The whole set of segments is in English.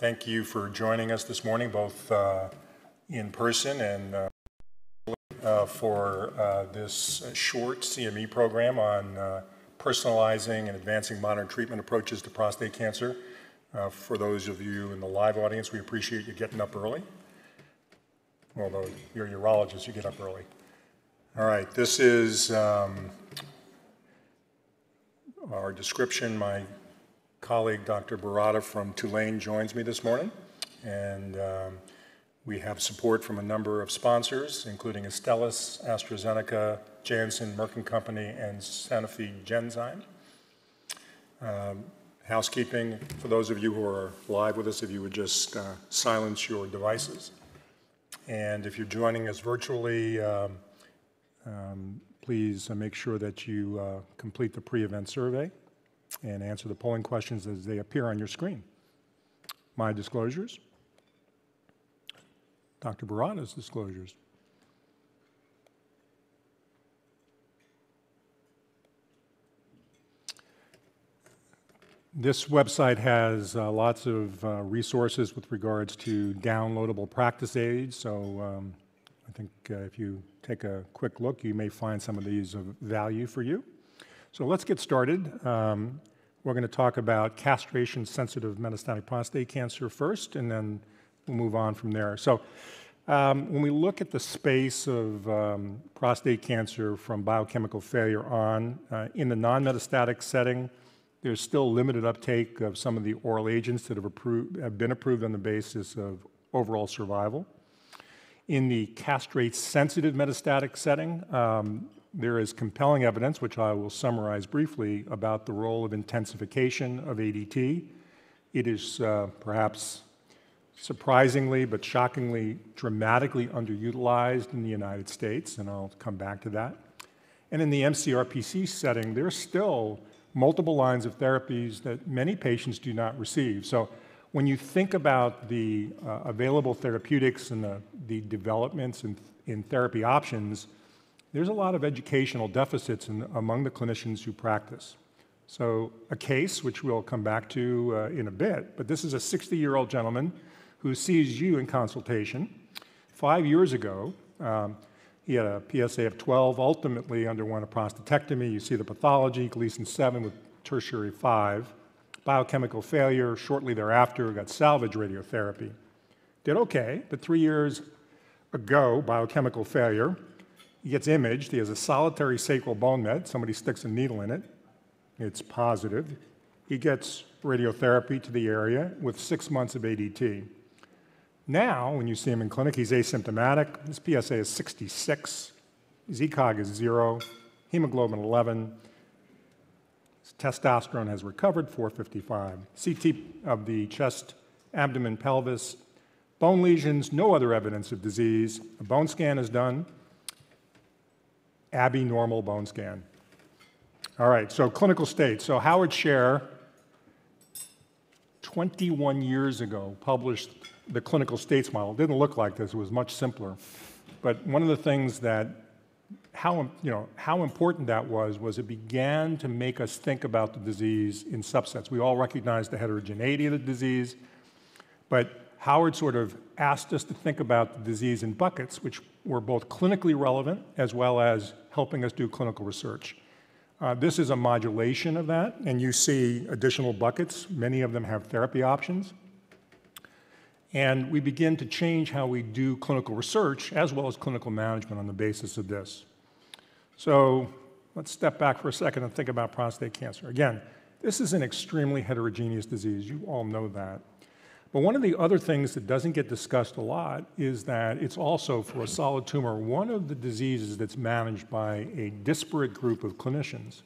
Thank you for joining us this morning, both in person and for this short CME program on personalizing and advancing modern treatment approaches to prostate cancer. For those of you in the live audience, we appreciate you getting up early. Although you're a urologist, you get up early. All right, this is our description. My colleague, Dr. Barata from Tulane, joins me this morning, and we have support from a number of sponsors, including Astellas, AstraZeneca, Janssen, Merck & Company, and Sanofi Genzyme. Housekeeping, for those of you who are live with us, if you would just silence your devices. And if you're joining us virtually, please make sure that you complete the pre-event survey and answer the polling questions as they appear on your screen. My disclosures, Dr. Barata's disclosures. This website has lots of resources with regards to downloadable practice aids, so I think if you take a quick look, you may find some of these of value for you. So let's get started. We're going to talk about castration-sensitive metastatic prostate cancer first, and then we'll move on from there. So when we look at the space of prostate cancer from biochemical failure on, in the non-metastatic setting, there's still limited uptake of some of the oral agents that have been approved on the basis of overall survival. In the castrate-sensitive metastatic setting, there is compelling evidence, which I will summarize briefly, about the role of intensification of ADT. It is perhaps surprisingly but shockingly dramatically underutilized in the United States, and I'll come back to that. And in the mCRPC setting, there's still multiple lines of therapies that many patients do not receive. So when you think about the available therapeutics and the developments in therapy options, there's a lot of educational deficits among the clinicians who practice. So a case, which we'll come back to in a bit, but this is a 60-year-old gentleman who sees you in consultation. 5 years ago, he had a PSA of 12, ultimately underwent a prostatectomy. You see the pathology, Gleason 7 with tertiary 5. Biochemical failure, shortly thereafter, got salvage radiotherapy. Did okay, but 3 years ago, biochemical failure, he gets imaged. He has a solitary sacral bone met. Somebody sticks a needle in it. It's positive. He gets radiotherapy to the area with 6 months of ADT. Now, when you see him in clinic, he's asymptomatic. His PSA is 66. His ECOG is 0. Hemoglobin 11. His testosterone has recovered, 455. CT of the chest, abdomen, pelvis. Bone lesions, no other evidence of disease. A bone scan is done. Abnormal bone scan. All right, so clinical state. So Howard Scher, 21 years ago, published the clinical states model. It didn't look like this, it was much simpler. But one of the things that, how important that was it began to make us think about the disease in subsets. We all recognize the heterogeneity of the disease, but Howard sort of asked us to think about the disease in buckets, which were both clinically relevant as well as helping us do clinical research. This is a modulation of that, and you see additional buckets. Many of them have therapy options. And we begin to change how we do clinical research as well as clinical management on the basis of this. So let's step back for a second and think about prostate cancer. Again, this is an extremely heterogeneous disease. You all know that. But one of the other things that doesn't get discussed a lot is that it's also, for a solid tumor, one of the diseases that's managed by a disparate group of clinicians.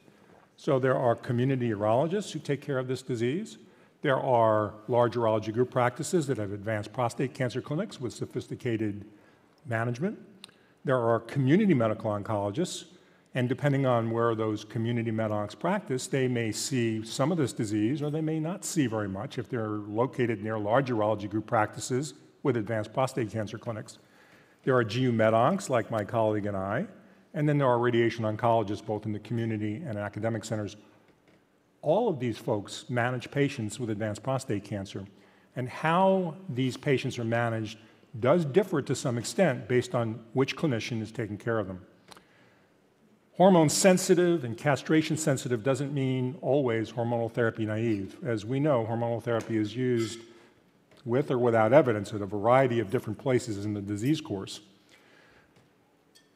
So there are community urologists who take care of this disease. There are large urology group practices that have advanced prostate cancer clinics with sophisticated management. There are community medical oncologists, and depending on where those community med-oncs practice, they may see some of this disease or they may not see very much if they're located near large urology group practices with advanced prostate cancer clinics. There are GU med-oncs like my colleague and I, and then there are radiation oncologists both in the community and academic centers. All of these folks manage patients with advanced prostate cancer, And how these patients are managed does differ to some extent based on which clinician is taking care of them. Hormone sensitive and castration sensitive doesn't mean always hormonal therapy naive. As we know, hormonal therapy is used with or without evidence at a variety of different places in the disease course.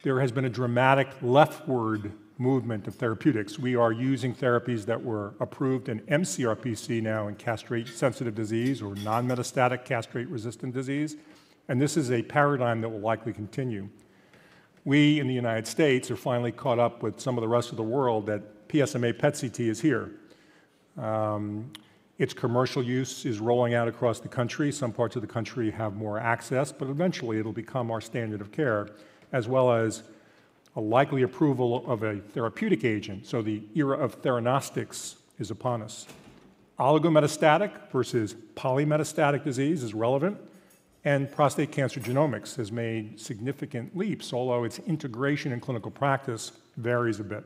There has been a dramatic leftward movement of therapeutics. We are using therapies that were approved in mCRPC now in castrate-sensitive disease or non-metastatic castrate-resistant disease, and this is a paradigm that will likely continue. We in the United States are finally caught up with some of the rest of the world that PSMA PET-CT is here. Its commercial use is rolling out across the country. Some parts of the country have more access, but eventually it'll become our standard of care, as well as a likely approval of a therapeutic agent. So the era of theranostics is upon us. Oligometastatic versus polymetastatic disease is relevant, and prostate cancer genomics has made significant leaps, although its integration in clinical practice varies a bit.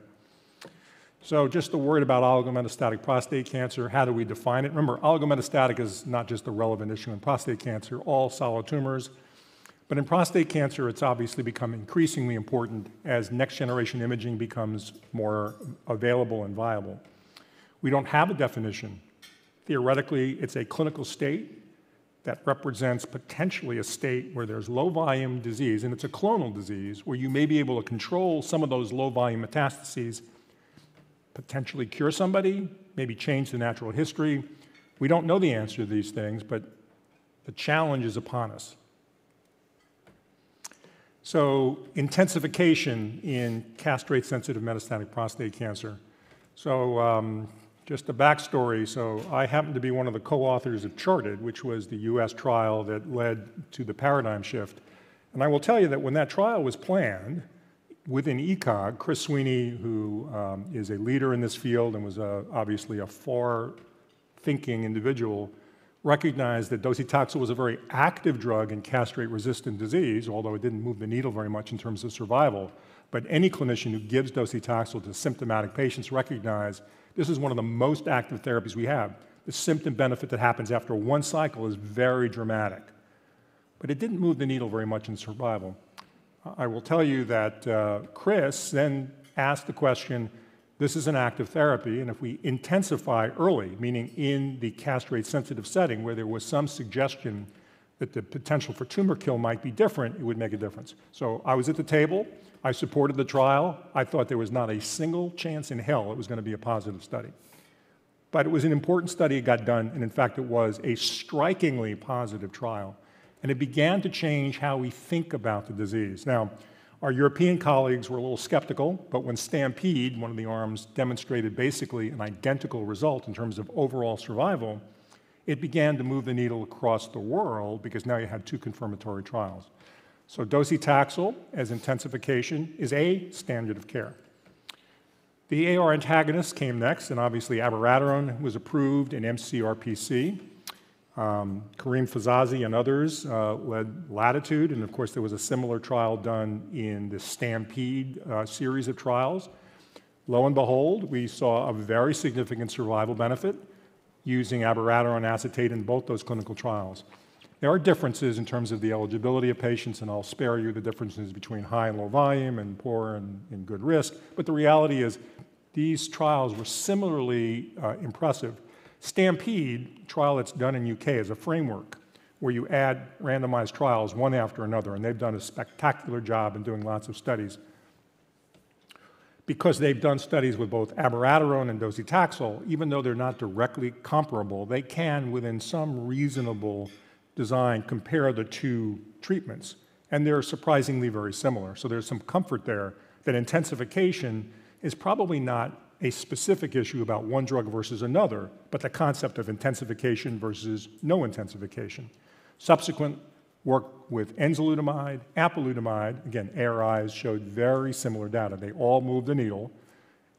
So just a word about oligometastatic prostate cancer. How do we define it? Remember, oligometastatic is not just a relevant issue in prostate cancer, all solid tumors. But in prostate cancer, it's obviously become increasingly important as next-generation imaging becomes more available and viable. We don't have a definition. Theoretically, it's a clinical state that represents potentially a state where there's low-volume disease, and it's a clonal disease, where you may be able to control some of those low-volume metastases, potentially cure somebody, maybe change the natural history. We don't know the answer to these things, but the challenge is upon us. So intensification in castrate-sensitive metastatic prostate cancer. So just a backstory. So I happen to be one of the co-authors of CHARTED, which was the US trial that led to the paradigm shift. And I will tell you that when that trial was planned, within ECOG, Chris Sweeney, who is a leader in this field and was obviously a far-thinking individual, recognized that docetaxel was a very active drug in castrate-resistant disease, although it didn't move the needle very much in terms of survival. But any clinician who gives docetaxel to symptomatic patients recognize this is one of the most active therapies we have. The symptom benefit that happens after one cycle is very dramatic. But it didn't move the needle very much in survival. I will tell you that Chris then asked the question, this is an active therapy, and if we intensify early, meaning in the castrate-sensitive setting where there was some suggestion that the potential for tumor kill might be different, it would make a difference. So I was at the table, I supported the trial, I thought there was not a single chance in hell it was going to be a positive study. But it was an important study, it got done, and in fact it was a strikingly positive trial. And it began to change how we think about the disease. Now, our European colleagues were a little skeptical, but when Stampede, one of the arms, demonstrated basically an identical result in terms of overall survival, it began to move the needle across the world because now you had two confirmatory trials. So docetaxel as intensification is a standard of care. The AR antagonist came next, and obviously abiraterone was approved in mCRPC. Karim Fazazi and others led Latitude, and of course there was a similar trial done in the Stampede series of trials. Lo and behold, we saw a very significant survival benefit using abiraterone acetate in both those clinical trials. There are differences in terms of the eligibility of patients, and I'll spare you the differences between high and low volume and poor and good risk, but the reality is these trials were similarly impressive. Stampede, trial that's done in UK, is a framework where you add randomized trials one after another, and they've done a spectacular job in doing lots of studies. Because they've done studies with both abiraterone and docetaxel, even though they're not directly comparable, they can, within some reasonable design, compare the two treatments, and they're surprisingly very similar. So there's some comfort there that intensification is probably not a specific issue about one drug versus another, but the concept of intensification versus no intensification. Subsequent work with enzalutamide, apalutamide, again, ARIs showed very similar data. They all moved the needle.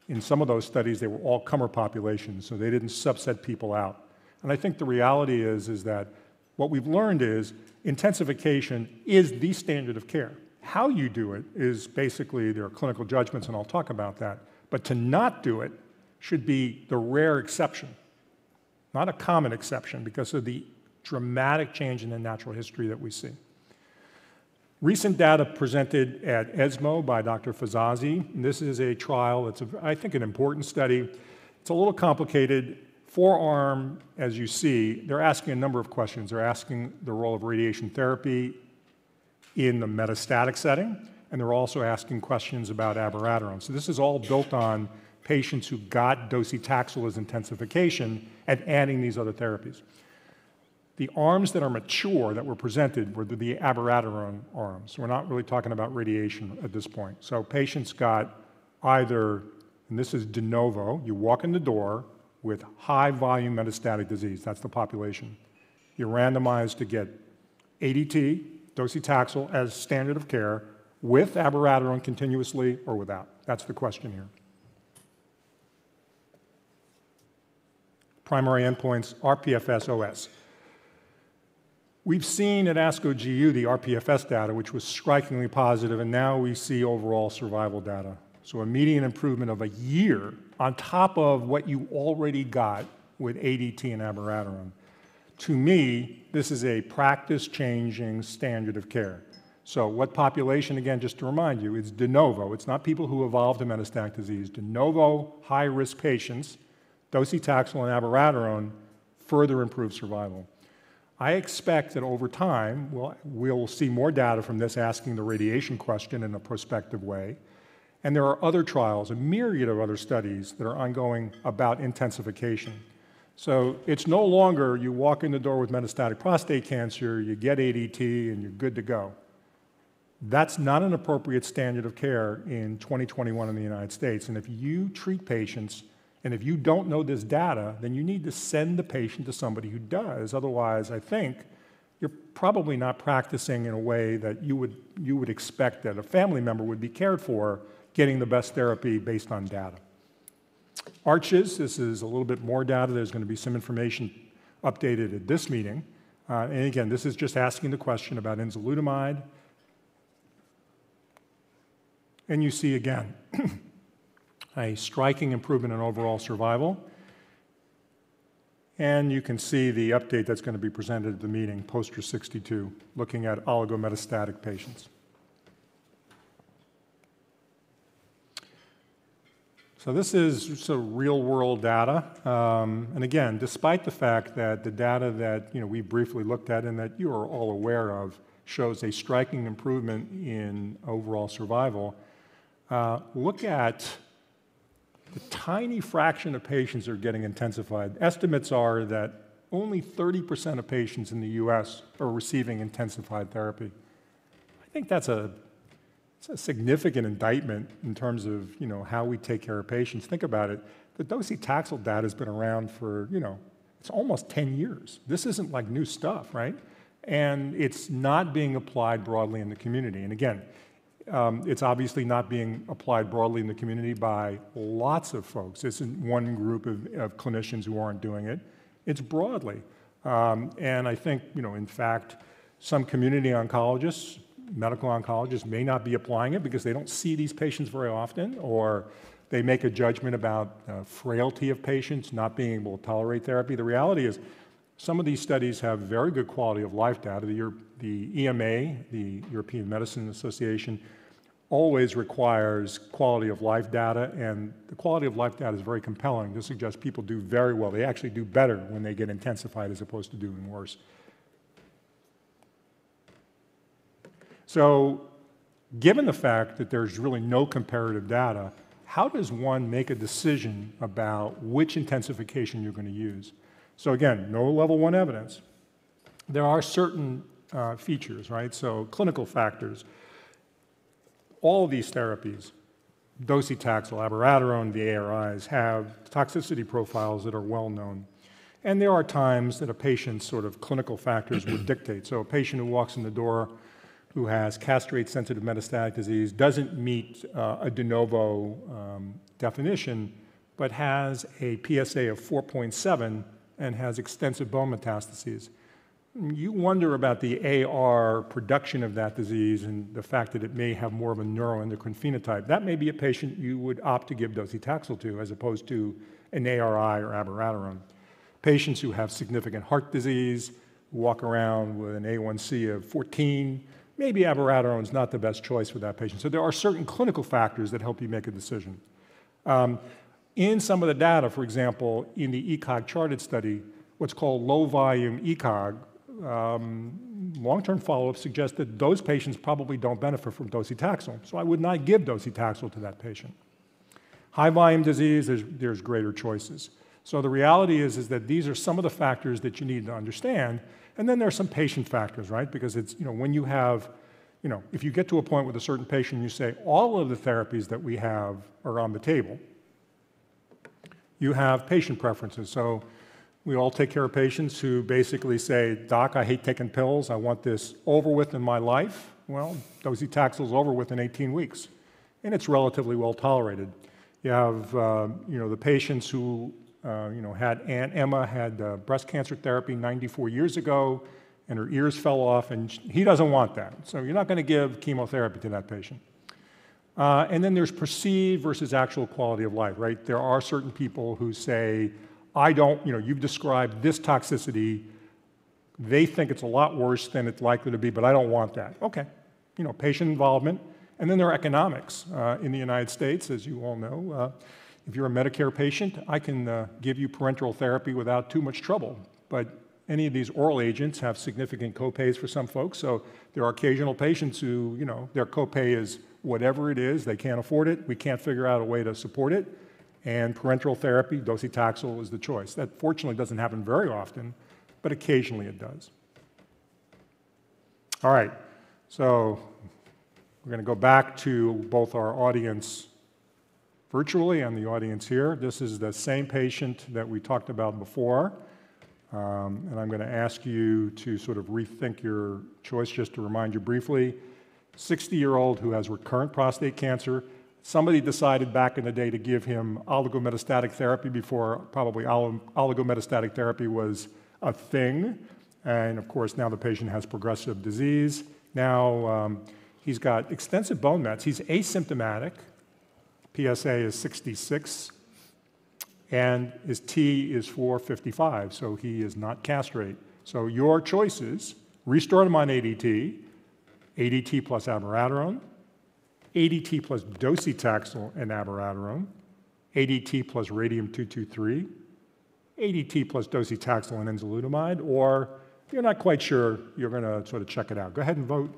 In some of those studies, they were all comer populations, so they didn't subset people out. And I think the reality is that what we've learned is intensification is the standard of care. How you do it is basically, there are clinical judgments, and I'll talk about that. But to not do it should be the rare exception, not a common exception, because of the dramatic change in the natural history that we see. Recent data presented at ESMO by Dr. Fazazi. This is a trial that's, I think, an important study. It's a little complicated. Forearm, as you see, they're asking a number of questions. They're asking the role of radiation therapy in the metastatic setting, and they're also asking questions about abiraterone. So this is all built on patients who got docetaxel as intensification and adding these other therapies. The arms that are mature that were presented were the abiraterone arms. We're not really talking about radiation at this point. So patients got either, and this is de novo, you walk in the door with high volume metastatic disease, that's the population. You're randomized to get ADT, docetaxel as standard of care, with abiraterone continuously or without. That's the question here. Primary endpoints, rPFS, OS. We've seen at ASCO GU the rPFS data, which was strikingly positive, and now we see overall survival data. So a median improvement of a year on top of what you already got with ADT and abiraterone. To me, this is a practice-changing standard of care. So what population, again, just to remind you, it's de novo. It's not people who evolved to metastatic disease. De novo, high-risk patients, docetaxel and abiraterone further improve survival. I expect that over time, we'll see more data from this asking the radiation question in a prospective way. And there are other trials, a myriad of other studies that are ongoing about intensification. So it's no longer you walk in the door with metastatic prostate cancer, you get ADT, and you're good to go. That's not an appropriate standard of care in 2021 in the United States. And if you treat patients, and if you don't know this data, then you need to send the patient to somebody who does. Otherwise, I think you're probably not practicing in a way that you would expect that a family member would be cared for, getting the best therapy based on data. Arches, this is a little bit more data. There's going to be some information updated at this meeting. And again, this is just asking the question about enzalutamide. And you see again, a striking improvement in overall survival. And you can see the update that's going to be presented at the meeting, poster 62, looking at oligometastatic patients. So this is real-world data. And again, despite the fact that the data that we briefly looked at and that you are all aware of shows a striking improvement in overall survival, look at the tiny fraction of patients that are getting intensified. Estimates are that only 30% of patients in the US are receiving intensified therapy. I think it's a significant indictment in terms of how we take care of patients. Think about it. The docetaxel data has been around for, it's almost 10 years. This isn't like new stuff, right? And it's not being applied broadly in the community. And again, it's obviously not being applied broadly in the community by lots of folks. This isn't one group of clinicians who aren't doing it. It's broadly. And I think, in fact, some community oncologists, medical oncologists may not be applying it because they don't see these patients very often, or they make a judgment about frailty of patients not being able to tolerate therapy. The reality is some of these studies have very good quality of life data. The EMA, the European Medicine Association, always requires quality of life data, and the quality of life data is very compelling to suggest people do very well. They actually do better when they get intensified as opposed to doing worse. So given the fact that there's really no comparative data, how does one make a decision about which intensification you're going to use? So again, no level 1 evidence. There are certain features, right? So clinical factors. All of these therapies, docetaxel, abiraterone, the ARIs, have toxicity profiles that are well known. And there are times that a patient's sort of clinical factors would dictate. So a patient who walks in the door who has castrate-sensitive metastatic disease doesn't meet a de novo definition, but has a PSA of 4.7 and has extensive bone metastases. You wonder about the AR production of that disease and the fact that it may have more of a neuroendocrine phenotype. That may be a patient you would opt to give docetaxel to as opposed to an ARI or abiraterone. Patients who have significant heart disease, walk around with an A1C of 14, maybe abiraterone is not the best choice for that patient. So there are certain clinical factors that help you make a decision. In some of the data, for example, in the ECOG charted study, what's called low-volume ECOG, long-term follow-up suggests that those patients probably don't benefit from docetaxel. So I would not give docetaxel to that patient. High-volume disease, there's greater choices. So the reality is that these are some of the factors that you need to understand. And then there are some patient factors, right? Because it's, when you have, if you get to a point with a certain patient, you say, all of the therapies that we have are on the table, you have patient preferences. So we all take care of patients who basically say, Doc, I hate taking pills. I want this over with in my life. Well, docetaxel is over with in 18 weeks, and it's relatively well tolerated. You have, the patients who, had Aunt Emma had breast cancer therapy 94 years ago, and her ears fell off, and he doesn't want that. So you're not going to give chemotherapy to that patient. And then there's perceived versus actual quality of life, right? There are certain people who say, I don't, you've described this toxicity. They think it's a lot worse than it's likely to be, but I don't want that. Okay, patient involvement. And then there are economics. In the United States, as you all know, if you're a Medicare patient, I can give you parenteral therapy without too much trouble. But any of these oral agents have significant copays for some folks. So there are occasional patients who, their copay is whatever it is, they can't afford it, we can't figure out a way to support it, and parenteral therapy, docetaxel, is the choice. That fortunately doesn't happen very often, but occasionally it does. All right, so we're going to go back to both our audience virtually and the audience here. This is the same patient that we talked about before, and I'm going to ask you to sort of rethink your choice. Just to remind you briefly, 60-year-old who has recurrent prostate cancer. Somebody decided back in the day to give him oligometastatic therapy before probably oligometastatic therapy was a thing. And of course, now the patient has progressive disease. Now he's got extensive bone mets. He's asymptomatic. PSA is 66. And his T is 455, so he is not castrate. So your choices, restart him on ADT, ADT plus abiraterone, ADT plus docetaxel and abiraterone, ADT plus radium-223, ADT plus docetaxel and enzalutamide, or if you're not quite sure, you're going to sort of check it out. Go ahead and vote.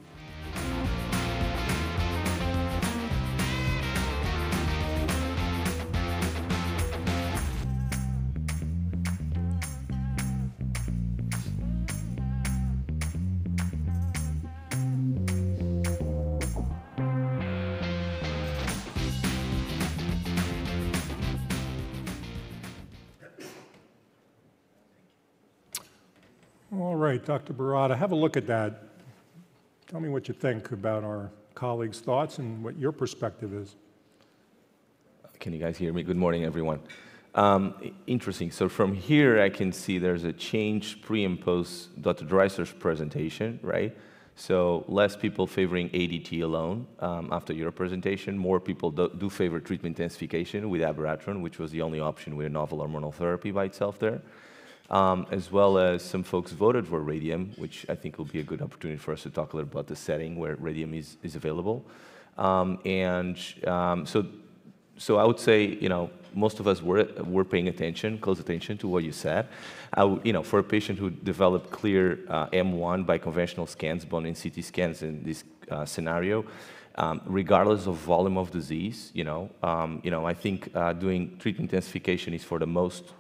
All right, Dr. Barata, have a look at that. Tell me what you think about our colleagues' thoughts and what your perspective is. Can you guys hear me? Good morning, everyone. Interesting. So from here, I can see there's a change pre and post Dr. Dreisser's presentation, right? So less people favoring ADT alone after your presentation. More people do favor treatment intensification with abiraterone, which was the only option with novel hormonal therapy by itself there. As well as some folks voted for radium, which I think will be a good opportunity for us to talk a little about the setting where radium is available. So I would say, most of us were paying close attention to what you said. For a patient who developed clear M1 by conventional scans, bone and CT scans in this scenario, regardless of volume of disease, I think doing treatment intensification is for most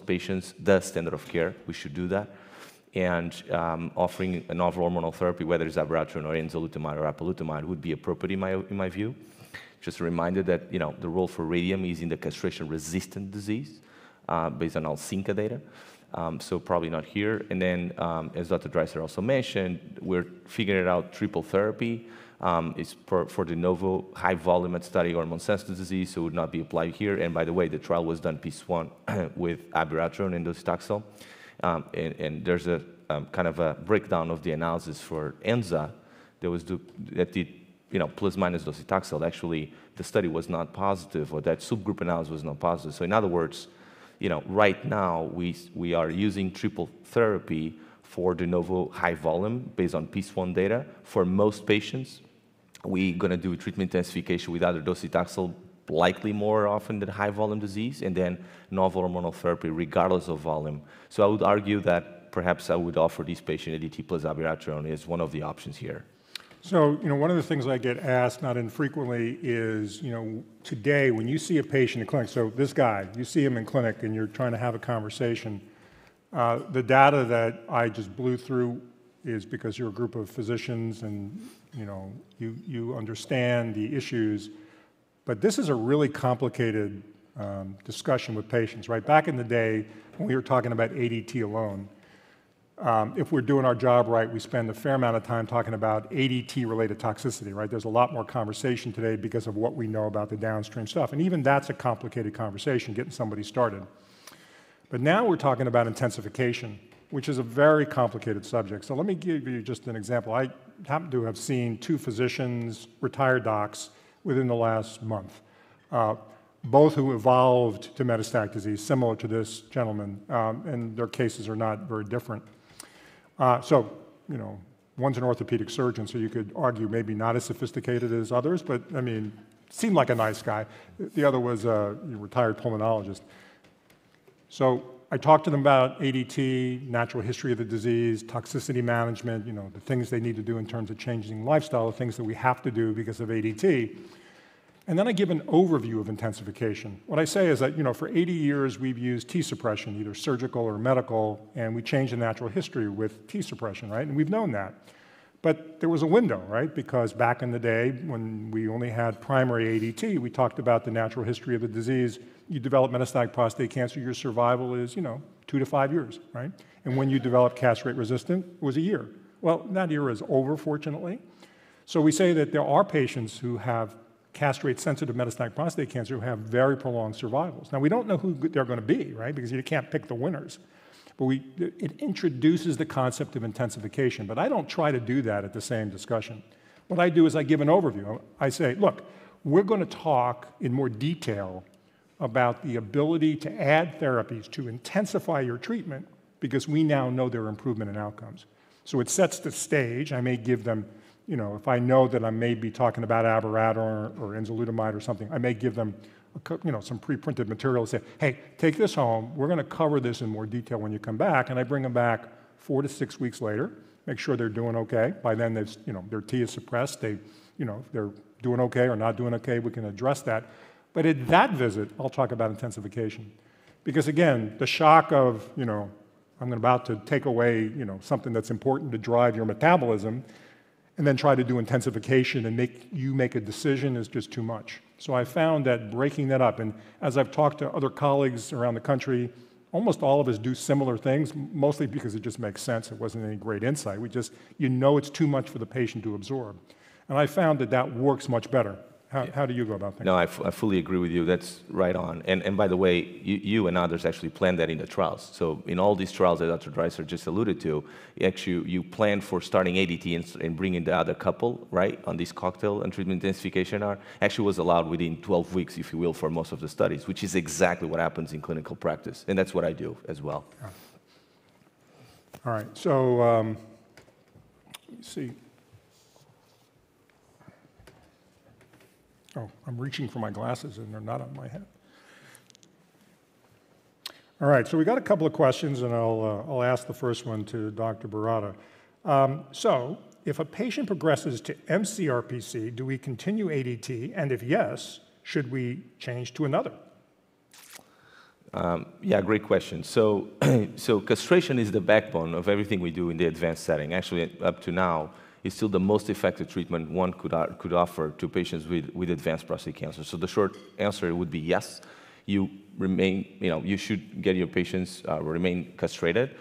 patients the standard of care. We should do that. And offering a novel hormonal therapy, whether it's abiraterone or enzalutamide or apalutamide, would be appropriate in my view. Just a reminder that the role for radium is in the castration-resistant disease based on Alcinca data. So probably not here. And then, as Dr. Dreisser also mentioned, we're figuring out triple therapy. It's for de novo high-volume metastatic hormone-sensitive disease, so it would not be applied here. And by the way, the trial was done piece one with abiraterone and docetaxel. And there's a kind of a breakdown of the analysis for ENZA that did plus minus docetaxel. Actually, the study was not positive, or that subgroup analysis was not positive. So in other words, right now we are using triple therapy for de novo high volume based on Psma data. For most patients, we're going to do treatment intensification with either docetaxel, likely more often than high volume disease, and then novel hormonal therapy regardless of volume. So I would argue that perhaps I would offer these patients ADT plus abiraterone as one of the options here. So, one of the things I get asked not infrequently is, today when you see a patient in clinic, so this guy, you see him in clinic and you're trying to have a conversation, the data that I just blew through is because you're a group of physicians and, you understand the issues, but this is a really complicated discussion with patients, right? Back in the day when we were talking about ADT alone, if we're doing our job right, we spend a fair amount of time talking about ADT-related toxicity, right? There's a lot more conversation today because of what we know about the downstream stuff. And even that's a complicated conversation, getting somebody started. But now we're talking about intensification, which is a very complicated subject. So let me give you just an example. I happen to have seen 2 physicians, retired docs, within the last month, both who evolved to metastatic disease, similar to this gentleman, and their cases are not very different. One's an orthopedic surgeon, so you could argue maybe not as sophisticated as others, but seemed like a nice guy. The other was a retired pulmonologist. So I talked to them about ADT, natural history of the disease, toxicity management, the things they need to do in terms of changing lifestyle, the things that we have to do because of ADT. And then I give an overview of intensification. What I say is that, for 80 years, we've used T suppression, either surgical or medical, and we changed the natural history with T suppression, right? And we've known that. But there was a window, right? Because back in the day, when we only had primary ADT, we talked about the natural history of the disease. You develop metastatic prostate cancer, your survival is, 2 to 5 years, right? And when you develop castrate-resistant, it was a year. Well, that era is over, fortunately. So we say that there are patients who have castrate-sensitive metastatic prostate cancer who have very prolonged survivals. Now, we don't know who they're going to be, right, because you can't pick the winners. But it introduces the concept of intensification, but I don't try to do that at the same discussion. What I do is I give an overview. I say, look, we're going to talk in more detail about the ability to add therapies to intensify your treatment because we now know their improvement in outcomes. So it sets the stage. I may give them, if I know that I may be talking about abiraterone or enzalutamide or something, I may give them some pre-printed material and say, hey, take this home. We're going to cover this in more detail when you come back. And I bring them back 4 to 6 weeks later, make sure they're doing okay. By then, their T is suppressed. If they're doing okay or not doing okay, we can address that. But at that visit, I'll talk about intensification. Because again, the shock of, I'm about to take away, something that's important to drive your metabolism, and then try to do intensification and make a decision is just too much. So I found that breaking that up, and as I've talked to other colleagues around the country, almost all of us do similar things, mostly because it just makes sense. It wasn't any great insight. It's too much for the patient to absorb. And I found that works much better. How do you go about things? No, I fully agree with you. That's right on. And by the way, you and others actually planned that in the trials. So in all these trials that Dr. Dreisser just alluded to, you plan for starting ADT and bringing the other couple, right, on this cocktail and treatment intensification arm, actually was allowed within 12 weeks, if you will, for most of the studies, which is exactly what happens in clinical practice. And that's what I do as well. All right. So let me see. Oh, I'm reaching for my glasses and they're not on my head. All right, so we got a couple of questions and I'll ask the first one to Dr. Barata. So if a patient progresses to mCRPC, do we continue ADT? And if yes, should we change to another? Yeah, great question. So castration is the backbone of everything we do in the advanced setting. Actually, up to now, is still the most effective treatment one could offer to patients with advanced prostate cancer. So the short answer would be yes. You should get your patients remain castrated.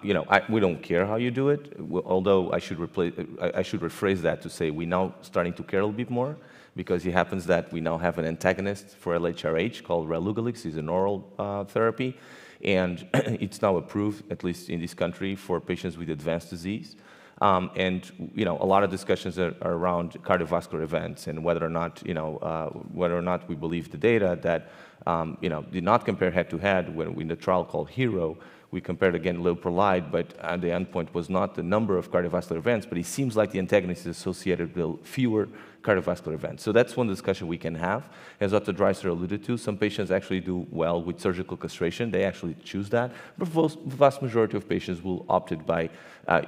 We don't care how you do it. Although I should rephrase that to say we're now starting to care a little bit more because it happens that we now have an antagonist for LHRH called relugolix. It's an oral therapy, and it's now approved, at least in this country, for patients with advanced disease. And a lot of discussions are around cardiovascular events and whether or not we believe the data that did not compare head-to-head when in the trial called HERO. We compared again leuprolide, but the endpoint was not the number of cardiovascular events, but it seems like the antagonist is associated with fewer cardiovascular events. So that's one discussion we can have. As Dr. Dreisser alluded to, some patients actually do well with surgical castration. They actually choose that. But the vast majority of patients will opt it by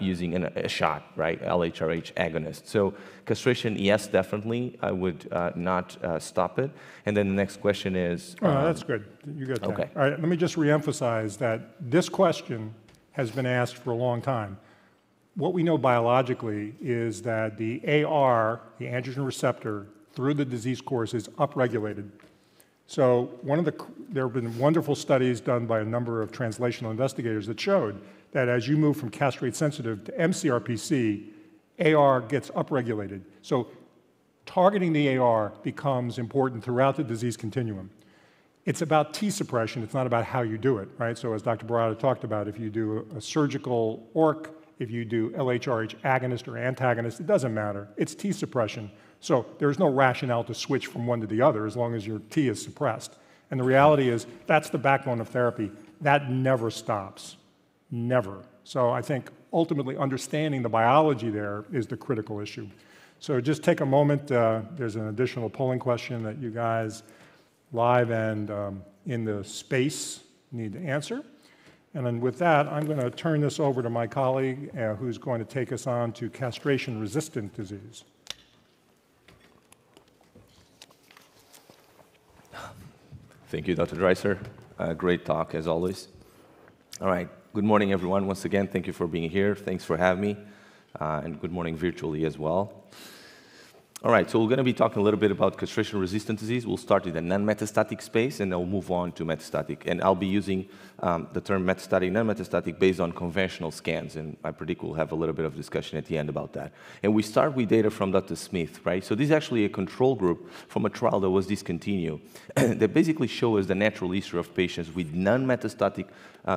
using a shot, right, LHRH agonist. So castration, yes, definitely. I would not stop it. And then the next question is... that's good. You got that. Okay. All right, let me just reemphasize that this question has been asked for a long time. What we know biologically is that the AR, the androgen receptor, through the disease course is upregulated. So there have been wonderful studies done by a number of translational investigators that showed that as you move from castrate-sensitive to mCRPC, AR gets upregulated. So targeting the AR becomes important throughout the disease continuum. It's about T suppression, it's not about how you do it, right? So as Dr. Barata talked about, if you do a surgical ORC, if you do LHRH agonist or antagonist, it doesn't matter. It's T suppression. So there's no rationale to switch from one to the other as long as your T is suppressed. And the reality is that's the backbone of therapy. That never stops, never. So I think ultimately understanding the biology there is the critical issue. So just take a moment. There's an additional polling question that you guys live and in the space need to answer. And then with that, I'm going to turn this over to my colleague who's going to take us on to castration-resistant disease. Thank you, Dr. Dreisser. Great talk, as always. All right. Good morning, everyone. Once again, thank you for being here. Thanks for having me. And good morning virtually as well. All right, so we're going to be talking a little bit about castration-resistant disease. We'll start in the non-metastatic space, and then we'll move on to metastatic. And I'll be using the term metastatic, non-metastatic based on conventional scans, and I predict we'll have a little bit of discussion at the end about that. And we start with data from Dr. Smith, right? So this is actually a control group from a trial that was discontinued that basically shows the natural history of patients with non-metastatic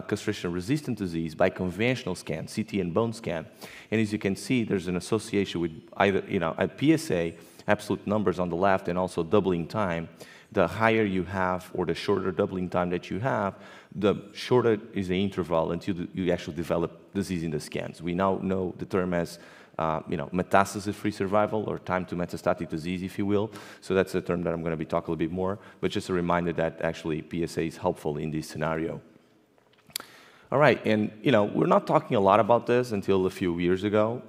castration-resistant disease by conventional scan, CT and bone scan. And as you can see, there's an association with either, a PSA, absolute numbers on the left, and also doubling time. The higher you have, or the shorter doubling time that you have, the shorter is the interval until you actually develop disease in the scans. We now know the term as metastasis-free survival, or time to metastatic disease, if you will. So that's a term that I'm going to be talking a little bit more, but just a reminder that actually PSA is helpful in this scenario. All right, and we're not talking a lot about this until a few years ago,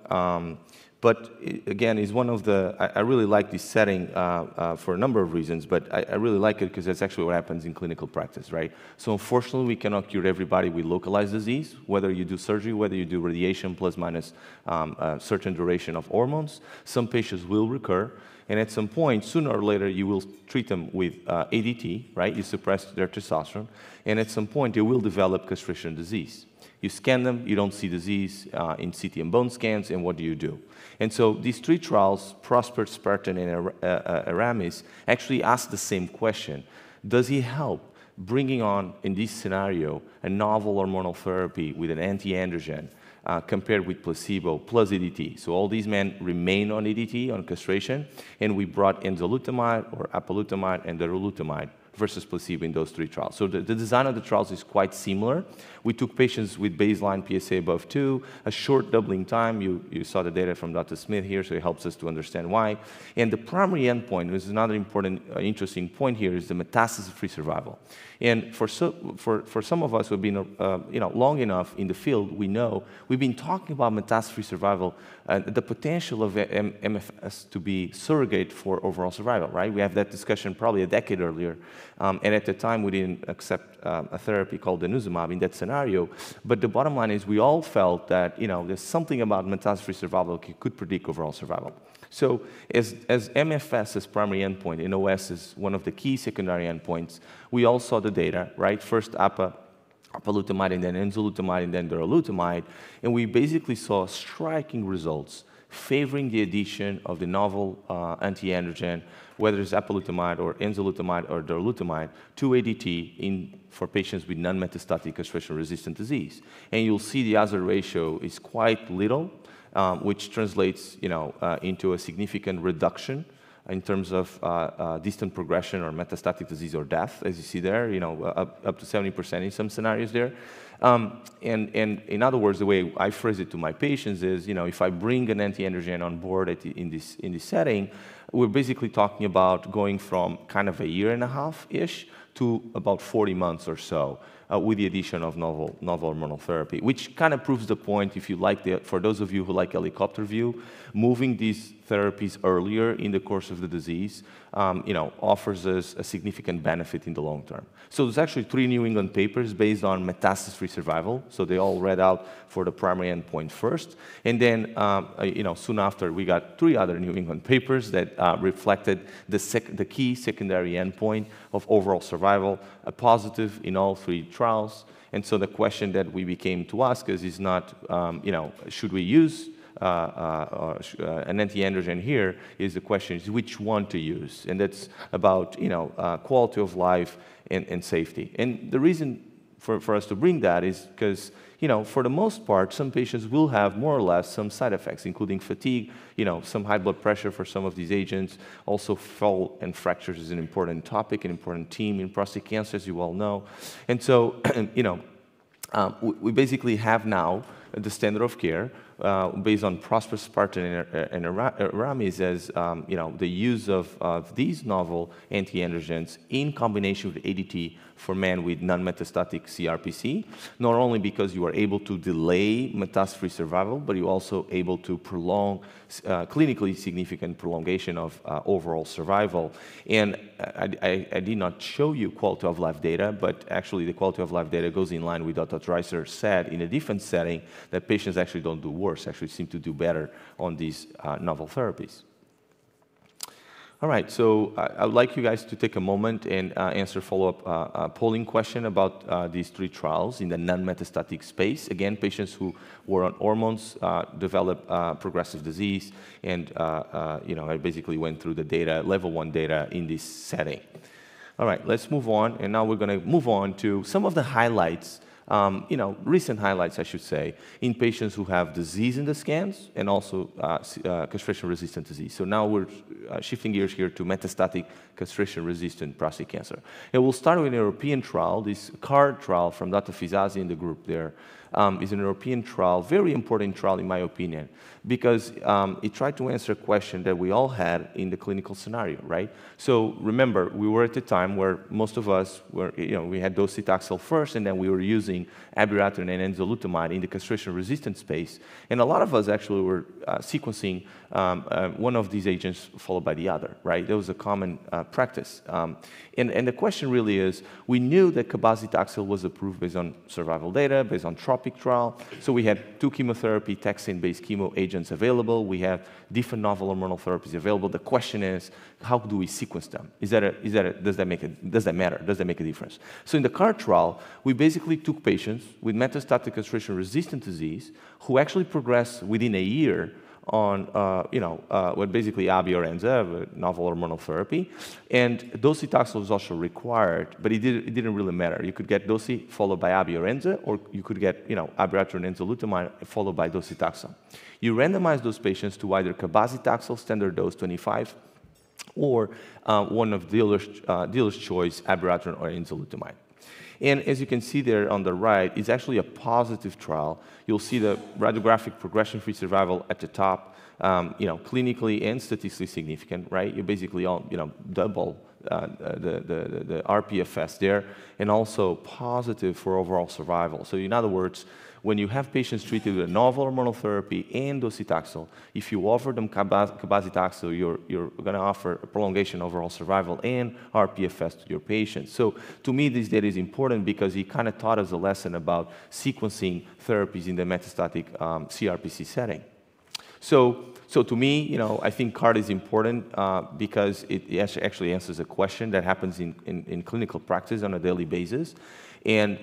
but again, it's one of the, I really like this setting for a number of reasons, but I really like it because that's actually what happens in clinical practice, right? So unfortunately, we cannot cure everybody with localized disease, whether you do surgery, whether you do radiation plus minus a certain duration of hormones. Some patients will recur. And at some point, sooner or later, you will treat them with ADT, right? You suppress their testosterone. And at some point, they will develop castration disease. You scan them, you don't see disease in CT and bone scans, and what do you do? And so these three trials, Prosper, Spartan, and Aramis, actually ask the same question. Does it help bringing on, in this scenario, a novel hormonal therapy with an anti-androgen compared with placebo plus ADT? So all these men remain on ADT, on castration, and we brought enzalutamide or apalutamide and darolutamide versus placebo in those three trials. So the design of the trials is quite similar. We took patients with baseline PSA above 2, a short doubling time. You saw the data from Dr. Smith here, so it helps us to understand why. And the primary endpoint, which is another important, interesting point here, is the metastasis-free survival. And for some of us who have been long enough in the field, we know we've been talking about metastasis-free survival, the potential of MFS to be surrogate for overall survival, right? We have that discussion probably a decade earlier. And at the time, we didn't accept a therapy called denosumab in that scenario. But the bottom line is we all felt that there's something about metastasis-free survival that could predict overall survival. So as MFS is primary endpoint and OS is one of the key secondary endpoints, we all saw the data, right? First apalutamide, and then enzalutamide, and then darolutamide, and we basically saw striking results favoring the addition of the novel anti-androgen, whether it's apalutamide or enzalutamide or darolutamide, to ADT for patients with non-metastatic castration-resistant disease. And you'll see the hazard ratio is quite little, which translates into a significant reduction in terms of distant progression or metastatic disease or death, as you see there, up to 70% in some scenarios there. And in other words, the way I phrase it to my patients is, if I bring an anti-androgen on board in this setting, we're basically talking about going from kind of a year and a half-ish to about 40 months or so with the addition of novel hormonal therapy, which kind of proves the point, if you like, for those of you who like helicopter view, moving these therapies earlier in the course of the disease, offers us a significant benefit in the long term. So there's actually 3 New England papers based on metastasis-free survival. So they all read out for the primary endpoint first. And then, soon after, we got 3 other New England papers that reflected the key secondary endpoint of overall survival, a positive in all 3 trials. And so the question that we became to ask is not, should we use an anti-androgen here? Is the question is which one to use, and that's about quality of life and safety. And the reason for us to bring that is because for the most part, some patients will have more or less some side effects, including fatigue, some high blood pressure for some of these agents. Also, fall and fractures is an important topic, an important theme in prostate cancer, as you all know. And so, we basically have now the standard of care based on prosperspartan and aramis as the use of these novel anti-androgens in combination with ADT for men with non-metastatic CRPC, not only because you are able to delay metastasis-free survival, but you're also able to prolong clinically significant prolongation of overall survival. And I did not show you quality of life data, but actually the quality of life data goes in line with what Dreisser said in a different setting, that patients actually don't do worse, actually seem to do better on these novel therapies. All right, so I would like you guys to take a moment and answer follow-up polling question about these 3 trials in the non-metastatic space. Again, patients who were on hormones develop progressive disease, and I basically went through the data, level 1 data in this setting. All right, let's move on, and now we're going to move on to some of the highlights, recent highlights, I should say, in patients who have disease in the scans and also castration-resistant disease. So now we're shifting gears here to metastatic castration-resistant prostate cancer. And we'll start with an European trial. This CARD trial from Dr. Fizazi in the group there is an European trial, very important trial in my opinion, because it tried to answer a question that we all had in the clinical scenario, right? So remember, we were at a time where most of us were, we had docetaxel first, and then we were using abiraterone and enzalutamide in the castration-resistant space, and a lot of us actually were sequencing one of these agents followed by the other, right? That was a common practice. And the question really is, we knew that Cabazidoxal was approved based on survival data, based on TROPIC trial. So we had 2 chemotherapy, taxane-based chemo agents available. We have different novel hormonal therapies available. The question is, how do we sequence them? Does that matter? Does that make a difference? So in the CARD trial, we basically took patients with metastatic castration-resistant disease who actually progressed within a year on, what basically abi or enza, novel hormonal therapy, and docetaxel was also required, but it didn't really matter. You could get doci followed by abi or enza, or you could get, abiraterone and enzalutamide followed by docetaxel. You randomize those patients to either Cabazidoxal standard dose 25, or one of dealer's choice, abiraterone or enzalutamide. And as you can see there on the right, it's actually a positive trial. You'll see the radiographic progression-free survival at the top, clinically and statistically significant, right? You basically all, double the RPFS there, and also positive for overall survival. So in other words, when you have patients treated with a novel hormonal therapy and docetaxel, if you offer them Cabazidoxal, you're going to offer a prolongation of overall survival and RPFS to your patients. So to me, this data is important because it kind of taught us a lesson about sequencing therapies in the metastatic CRPC setting. So to me, I think CARD is important because it actually answers a question that happens in clinical practice on a daily basis. And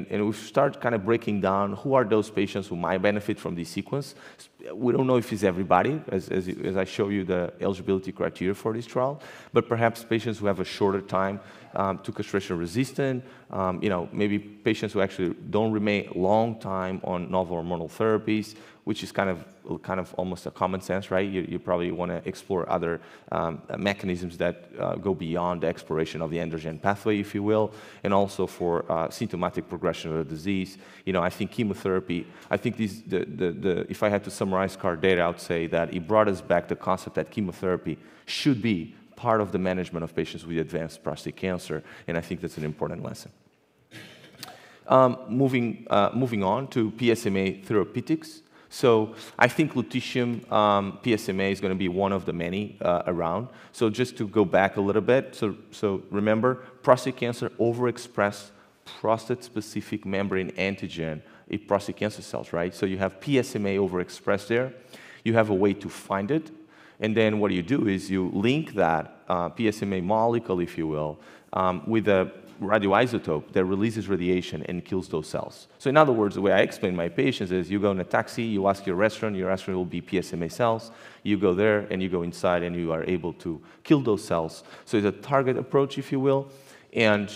we start kind of breaking down who are those patients who might benefit from this sequence. We don't know if it's everybody, as I show you the eligibility criteria for this trial, but perhaps patients who have a shorter time to castration-resistant, maybe patients who actually don't remain a long time on novel hormonal therapies. which is kind of almost a common sense, right? You probably want to explore other mechanisms that go beyond the exploration of the androgen pathway, if you will, and also for symptomatic progression of the disease. You know, I think chemotherapy, I think if I had to summarize CAR data, I would say that it brought us back the concept that chemotherapy should be part of the management of patients with advanced prostate cancer, and I think that's an important lesson. Moving on to PSMA therapeutics. So I think lutetium PSMA is going to be one of the many around. So just to go back a little bit, so remember, prostate cancer overexpress prostate-specific membrane antigen in prostate cancer cells, right? So you have PSMA overexpressed there. You have a way to find it. And then what you do is you link that PSMA molecule, if you will, with a radioisotope that releases radiation and kills those cells. So in other words, the way I explain my patients is you go in a taxi, you ask your restaurant will be PSMA cells. You go there and you go inside and you are able to kill those cells. So it's a target approach, if you will. And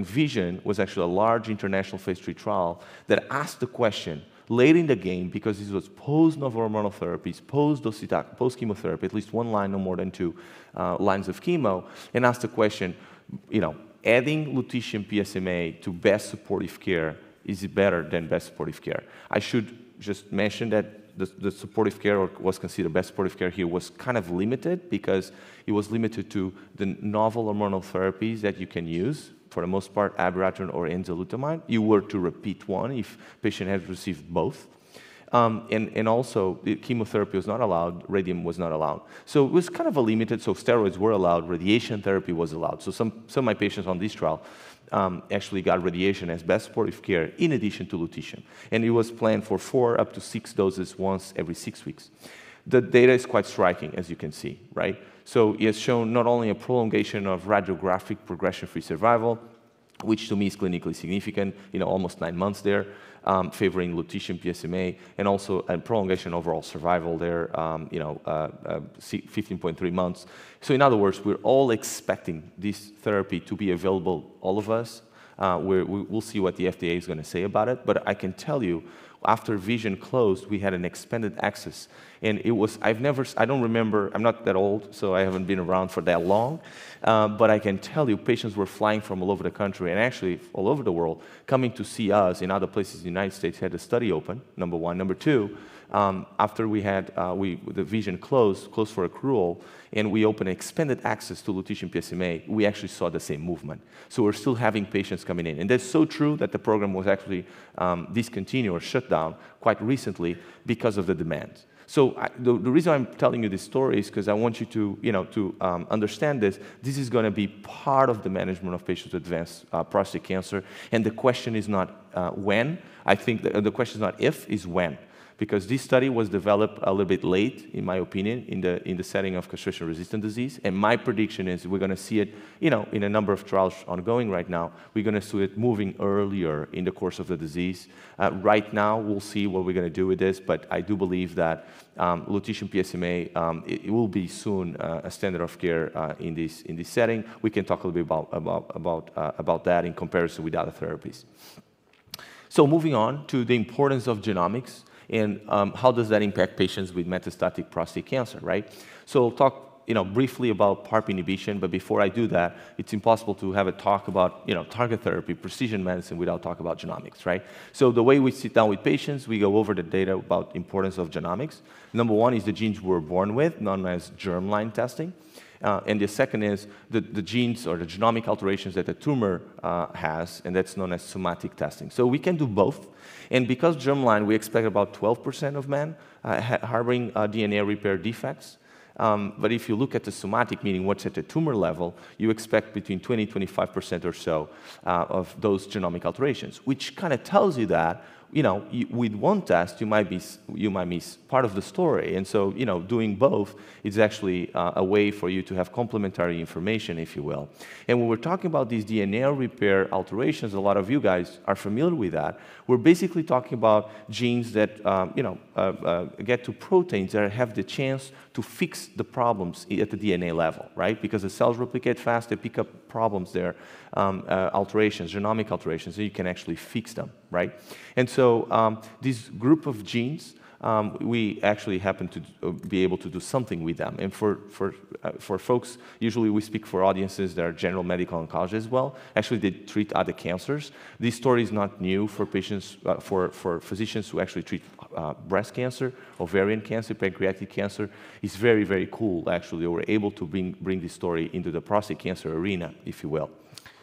Vision was actually a large international phase 3 trial that asked the question late in the game, because this was post-novel hormonal therapies, post-chemotherapy, at least one line, no more than 2 lines of chemo, and asked the question, you know, adding lutetium PSMA to best supportive care, is it better than best supportive care? I should just mention that the supportive care, or was considered best supportive care here, was kind of limited because it was limited to the novel hormonal therapies that you can use, for the most part, abiraterone or enzalutamide. You were to repeat one if patient had received both. And also, the chemotherapy was not allowed, radium was not allowed. So it was kind of a limited, so steroids were allowed, radiation therapy was allowed. So some of my patients on this trial actually got radiation as best supportive care in addition to lutetium. And it was planned for 4 up to 6 doses once every 6 weeks. The data is quite striking, as you can see, right? So it has shown not only a prolongation of radiographic progression-free survival, which to me is clinically significant, you know, almost 9 months there, favoring lutetium PSMA, and also a prolongation overall survival there, 15.3 months. So in other words, we're all expecting this therapy to be available, all of us. We'll see what the FDA is going to say about it, but I can tell you, after Vision closed, we had an expanded access. And it was, I don't remember, I'm not that old, so I haven't been around for that long, but I can tell you patients were flying from all over the country and actually all over the world coming to see us in other places in the United States. Had a study open, number one. Number two, after we had the Vision closed for accrual, and we opened expanded access to lutetium PSMA, we actually saw the same movement. So we're still having patients coming in. And that's so true that the program was actually discontinued or shut down quite recently because of the demand. So the reason I'm telling you this story is because I want you to, understand this. This is going to be part of the management of patients with advanced prostate cancer. And the question is not when. I think the question is not if, is when. Because this study was developed a little bit late, in my opinion, in the setting of castration-resistant disease. And my prediction is we're going to see it, in a number of trials ongoing right now. We're going to see it moving earlier in the course of the disease. Right now, we'll see what we're going to do with this. But I do believe that lutetium PSMA it will be soon a standard of care in this setting. We can talk a little bit about that in comparison with other therapies. So moving on to the importance of genomics. And how does that impact patients with metastatic prostate cancer, right? So I'll talk, briefly about PARP inhibition, but before I do that, it's impossible to have a talk about, target therapy, precision medicine without talking about genomics, right? So the way we sit down with patients, we go over the data about importance of genomics. Number one is the genes we're born with, known as germline testing. And the second is the genes or the genomic alterations that the tumor has, and that's known as somatic testing. So we can do both. And because germline, we expect about 12% of men harboring DNA repair defects. But if you look at the somatic, meaning what's at the tumor level, you expect between 20 and 25% or so of those genomic alterations, which kind of tells you that with one test, you might miss part of the story. And so, doing both is actually a way for you to have complementary information, if you will. And when we're talking about these DNA repair alterations, a lot of you guys are familiar with that. We're basically talking about genes that, get to proteins that have the chance to fix the problems at the DNA level, right? Because the cells replicate fast, they pick up problems there, alterations, genomic alterations, so you can actually fix them, right? And so this group of genes, we actually happen to be able to do something with them. And for folks, usually we speak for audiences that are general medical oncology as well. Actually, they treat other cancers. This story is not new for patients, for physicians who actually treat breast cancer, ovarian cancer, pancreatic cancer. It's very, very cool, actually. They were able to bring this story into the prostate cancer arena, if you will.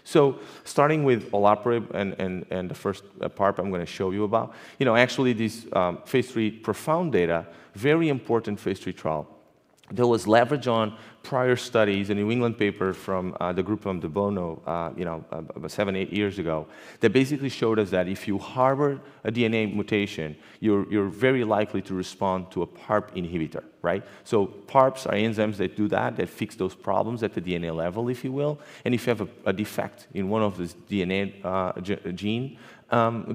So starting with olaparib and the first part I'm going to show you about, actually this phase 3 profound data, very important phase 3 trial. There was leverage on prior studies, a New England paper from the group from De Bono, about 7, 8 years ago, that basically showed us that if you harbor a DNA mutation, you're very likely to respond to a PARP inhibitor, right? So PARPs are enzymes that do that fix those problems at the DNA level, if you will. And if you have a defect in one of this DNA gene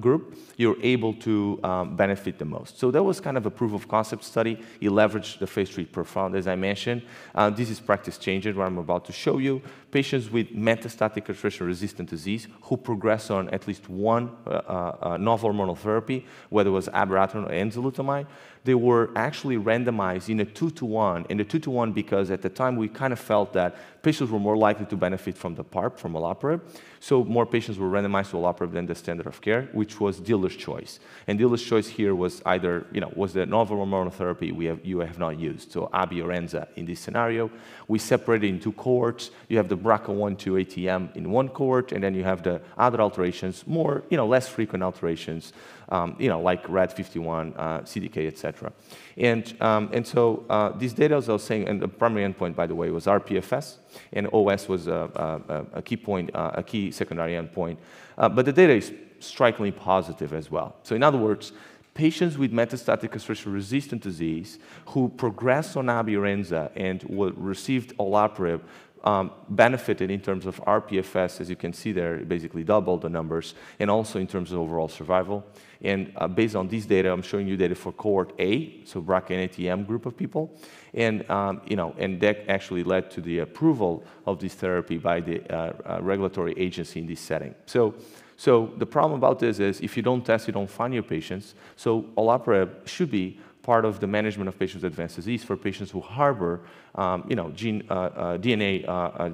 group, you're able to benefit the most. So that was kind of a proof of concept study. It leveraged the phase 3 profound, as I mentioned. This is practice changing, what I'm about to show you. Patients with metastatic castration-resistant disease who progress on at least one novel hormonal therapy, whether it was abiraterone or enzalutamide, they were actually randomized in a 2-to-1, and a 2-to-1 because at the time we kind of felt that patients were more likely to benefit from the PARP, from olaparib, so more patients were randomized to olaparib than the standard of care, which was dealer's choice. And dealer's choice here was either, was the novel hormonal therapy you have not used, so abi or enza in this scenario. We separated in 2 cohorts. You have the BRCA1/2 ATM in one cohort, and then you have the other alterations, more, less frequent alterations, like RAD51, CDK, etc. And so this data, as I was saying, and the primary endpoint, by the way, was rPFS, and OS was a key point, a key secondary endpoint. But the data is strikingly positive as well. So in other words, patients with metastatic castration-resistant disease who progressed on abi or enza and received olaparib benefited in terms of rPFS, as you can see there, basically doubled the numbers, and also in terms of overall survival. And based on these data, I'm showing you data for cohort A, so BRCA and ATM group of people, and and that actually led to the approval of this therapy by the regulatory agency in this setting. So the problem about this is if you don't test, you don't find your patients. So olaparib should be part of the management of patients with advanced disease for patients who harbor, DNA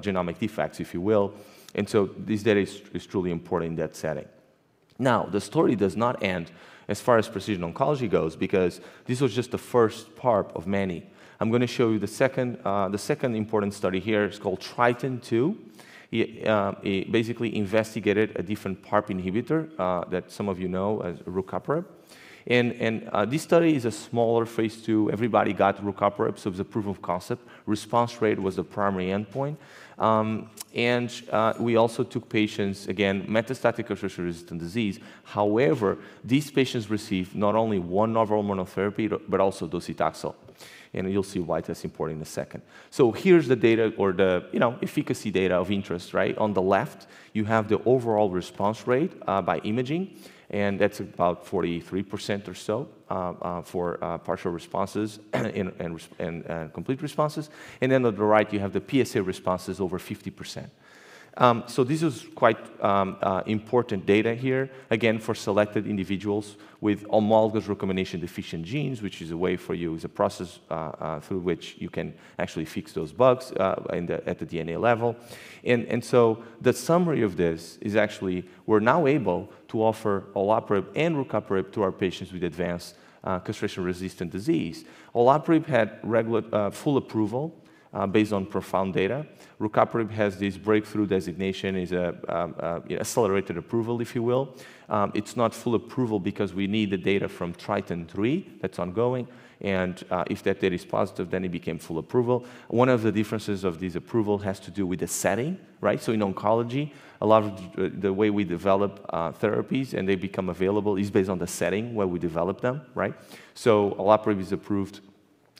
genomic defects, if you will. And so this data is truly important in that setting. Now, the story does not end as far as precision oncology goes, because this was just the first part of many. I'm going to show you the second important study here. It's called Triton-2. It basically investigated a different PARP inhibitor that some of you know as rucaparib. And this study is a smaller phase 2. Everybody got rucaparib, so it was a proof of concept. Response rate was the primary endpoint. And we also took patients, again, metastatic castration-resistant disease. However, these patients received not only one novel hormonal therapy, but also docetaxel. And you'll see why that's important in a second. So here's the data, or the efficacy data of interest, right? On the left, you have the overall response rate by imaging, and that's about 43% or so for partial responses and complete responses. And then on the right, you have the PSA responses over 50%. So this is quite important data here, again, for selected individuals with homologous recombination deficient genes, which is a way for you, is a process through which you can actually fix those bugs at the DNA level. And so the summary of this is actually we're now able to offer olaparib and rucaparib to our patients with advanced castration-resistant disease. Olaparib had full approval based on profound data. Rucaparib has this breakthrough designation, is accelerated approval, if you will. It's not full approval because we need the data from Triton-3 that's ongoing, and if that data is positive, then it became full approval. One of the differences of this approval has to do with the setting, right? So in oncology, a lot of the way we develop therapies and they become available is based on the setting where we develop them, right? So olaparib is approved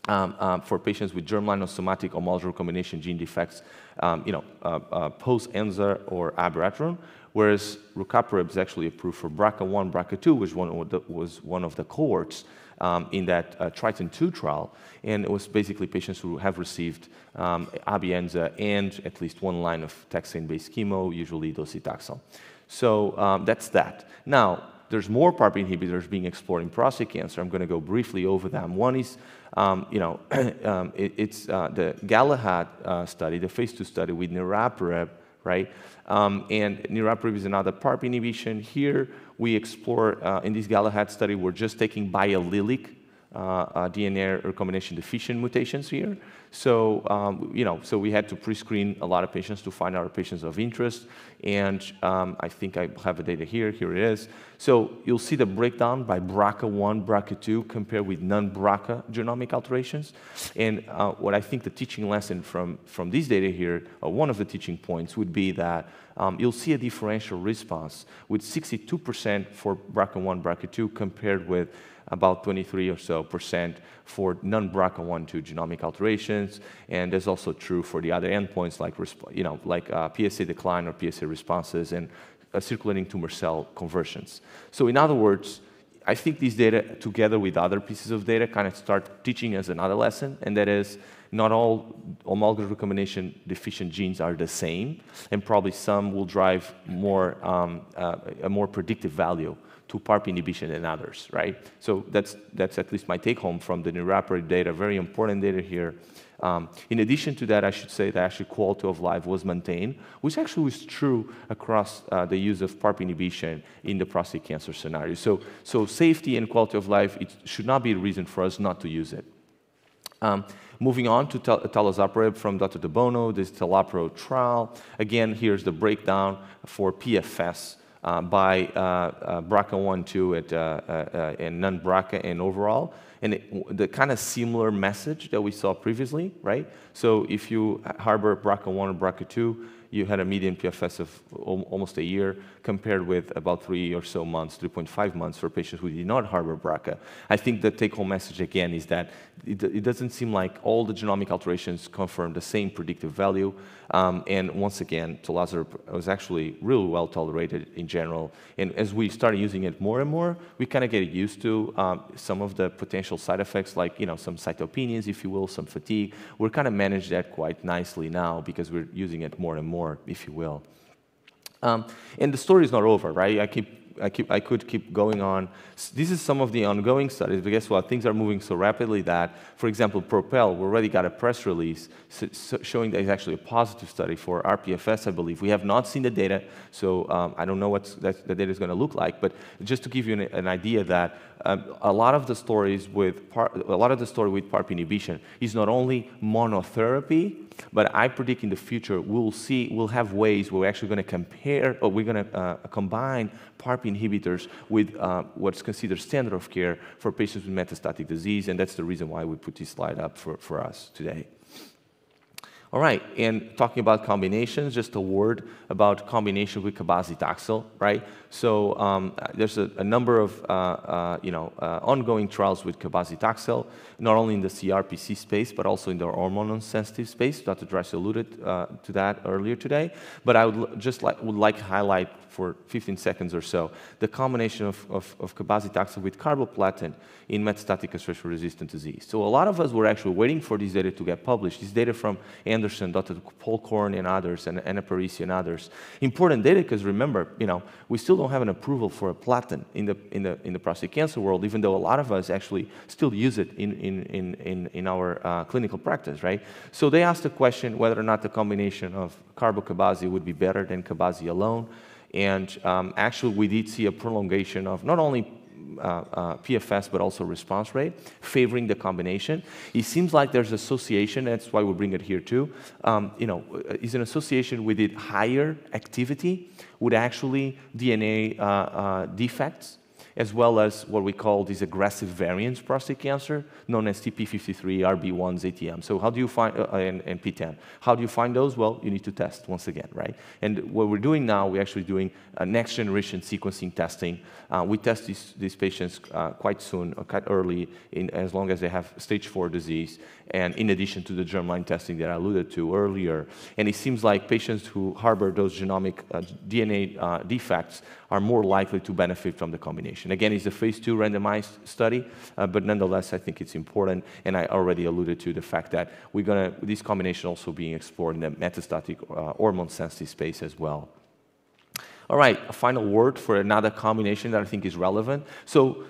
for patients with germline or somatic homologous recombination gene defects, post-enza or abiraterone, whereas rucaparib is actually approved for BRCA1, BRCA2, which was one of the cohorts in that Triton-2 trial, and it was basically patients who have received abi-enza and at least one line of taxane-based chemo, usually docetaxel. So that's that. Now, there's more PARP inhibitors being explored in prostate cancer. I'm going to go briefly over them. One is, it's the Galahad study, the phase 2 study with niraparib, right? And niraparib is another PARP inhibition. Here we explore, in this Galahad study, we're just taking biallelic DNA recombination deficient mutations here. So, so we had to pre-screen a lot of patients to find our patients of interest. And I think I have the data here. Here it is. So you'll see the breakdown by BRCA1, BRCA2 compared with non-BRCA genomic alterations. And what I think the teaching lesson from this data here, or one of the teaching points would be that you'll see a differential response with 62% for BRCA1, BRCA2 compared with about 23% or so for non-BRCA1/2 genomic alterations, and that's also true for the other endpoints like PSA decline or PSA responses and circulating tumor cell conversions. So in other words, I think these data, together with other pieces of data, kind of start teaching us another lesson, and that is not all homologous recombination deficient genes are the same, and probably some will drive more a more predictive value to PARP inhibition than others, right? So that's at least my take home from the niraparib data, very important data here. In addition to that, I should say that actually quality of life was maintained, which actually was true across the use of PARP inhibition in the prostate cancer scenario. So safety and quality of life, it should not be a reason for us not to use it. Moving on to talazoparib from Dr. De Bono, this TALAPRO trial. Again, here's the breakdown for PFS by BRCA1/2 and non-BRCA and overall. And the kind of similar message that we saw previously, right? So if you harbor BRCA1 or BRCA2, you had a median PFS of almost a year, compared with about 3 or so months, 3.5 months for patients who did not harbor BRCA. I think the take-home message again is that it doesn't seem like all the genomic alterations confirm the same predictive value. And once again, talazoparib was actually really well tolerated in general. And as we started using it more and more, we kind of get used to some of the potential side effects, like some cytopenias, if you will, some fatigue. We're kind of managed that quite nicely now because we're using it more and more, if you will. And the story is not over, right? I could keep going on. This is some of the ongoing studies, but guess what? Things are moving so rapidly that, for example, PROPEL, we already got a press release showing that it's actually a positive study for RPFS, I believe. We have not seen the data, so I don't know what the data is going to look like, but just to give you an idea that a lot of the story with PARP inhibition is not only monotherapy, but I predict in the future we'll have ways where we're actually going to compare, or we're going to combine PARP inhibitors with what's considered standard of care for patients with metastatic disease, and that's the reason why we put this slide up for us today. All right, and talking about combinations, just a word about combination with Cabazidoxal, right? So there's a number of ongoing trials with Cabazidoxal, not only in the CRPC space, but also in the hormone-sensitive space. Dr. Dreisser alluded to that earlier today. But I would like to highlight for 15 seconds or so the combination of Cabazidoxal with carboplatin in metastatic castration-resistant disease. So a lot of us were actually waiting for this data to get published. This data from Anderson, Dr. Paul Korn and others, and Anna Parisi and others. Important data because remember, we still don't have an approval for a platinum in the prostate cancer world, even though a lot of us actually still use it in our clinical practice, right? So they asked the question whether or not the combination of carbo-Cabazi would be better than Cabazi alone. And actually, we did see a prolongation of not only PFS, but also response rate, favoring the combination. It seems like there's association, that's why we bring it here too, is an association with it higher activity with actually DNA defects, as well as what we call these aggressive variants prostate cancer, known as TP53, RB1s, ATM. So how do you find, and PTEN, how do you find those? Well, you need to test once again, right? And what we're doing now, we're actually doing a next generation sequencing testing. We test these patients quite soon, or quite early, as long as they have stage 4 disease, and in addition to the germline testing that I alluded to earlier. And it seems like patients who harbor those genomic DNA defects are more likely to benefit from the combination. Again, it's a phase 2 randomized study, but nonetheless, I think it's important, and I already alluded to the fact that this combination also being explored in the metastatic hormone-sensitive space as well. All right, a final word for another combination that I think is relevant. So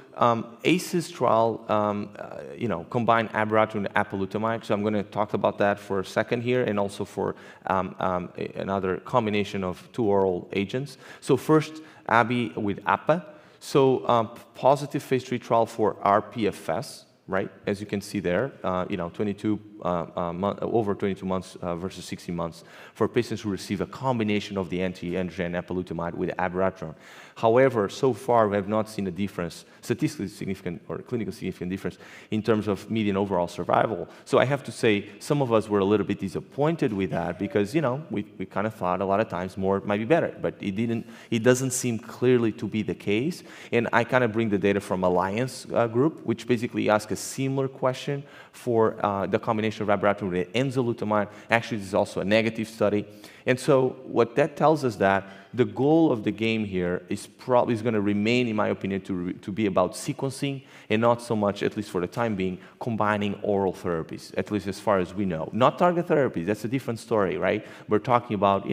ACES trial, combined abiraterone and apalutamide. So I'm going to talk about that for a second here, and also for another combination of 2 oral agents. So first, Abi with APA. So positive phase 3 trial for RPFS, right? As you can see there, over 22 months versus 60 months for patients who receive a combination of the anti-androgen apalutamide with abiraterone. However, so far we have not seen a difference, statistically significant or clinically significant difference in terms of median overall survival. So I have to say some of us were a little bit disappointed with that because, we kind of thought a lot of times more might be better, but it doesn't seem clearly to be the case. And I kind of bring the data from Alliance group, which basically asked a similar question for the combination of abiraterone with enzalutamide. Actually, this is also a negative study. And so what that tells us that the goal of the game here is probably going to remain, in my opinion, to be about sequencing and not so much, at least for the time being, combining oral therapies, at least as far as we know. Not target therapies, that's a different story, right? We're talking about,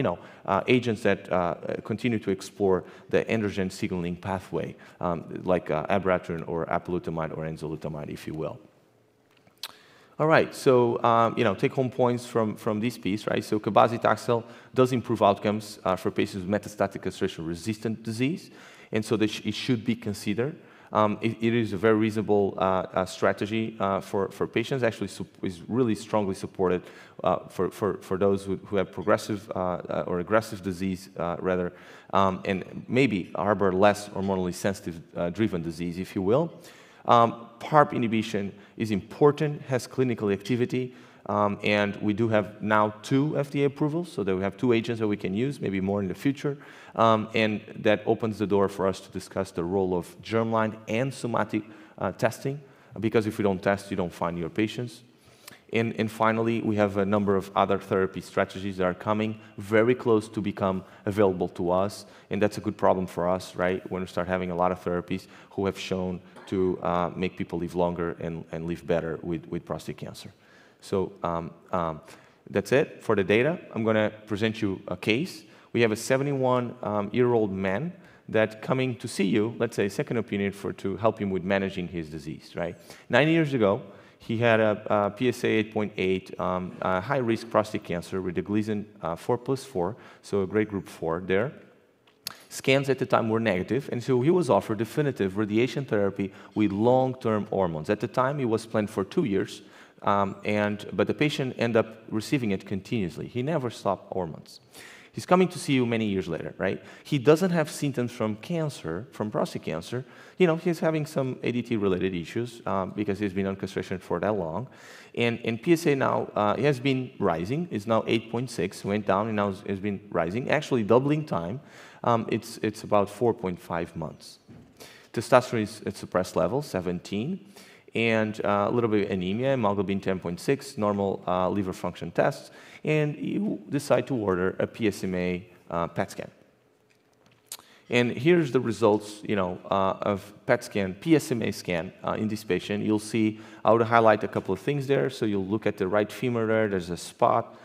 agents that continue to explore the androgen signaling pathway, like abiraterone or apalutamide or enzalutamide, if you will. All right, so take-home points from this piece, right? So Cabazidoxal does improve outcomes for patients with metastatic castration-resistant disease, and so it should be considered. It is a very reasonable strategy for patients. Actually, is really strongly supported for those who have progressive or aggressive disease, rather, and maybe harbor less hormonally sensitive driven disease, if you will. PARP inhibition is important, has clinical activity, and we do have now 2 FDA approvals, so that we have 2 agents that we can use, maybe more in the future, and that opens the door for us to discuss the role of germline and somatic testing, because if we don't test, you don't find your patients. And finally, we have a number of other therapy strategies that are coming very close to become available to us, and that's a good problem for us, right? When we start having a lot of therapies who have shown to make people live longer and live better with prostate cancer. So that's it for the data. I'm going to present you a case. We have a 71-year-old man that coming to see you, let's say second opinion to help him with managing his disease, right? 9 years ago, he had a PSA 8.8, high-risk prostate cancer with a Gleason 4+4, so a grade group 4 there. Scans at the time were negative, and so he was offered definitive radiation therapy with long-term hormones. At the time, it was planned for 2 years, but the patient ended up receiving it continuously. He never stopped hormones. He's coming to see you many years later, right? He doesn't have symptoms from cancer, from prostate cancer. He's having some ADT-related issues because he's been on castration for that long. And PSA now has been rising. It's now 8.6, went down, and now has been rising, actually doubling time. It's about 4.5 months. Testosterone is at suppressed level, 17, and a little bit of anemia, hemoglobin 10.6, normal liver function tests, and you decide to order a PSMA PET scan. And here's the results, of PET scan, PSMA scan in this patient. You'll see, I would highlight a couple of things there. So you'll look at the right femur there, there's a spot.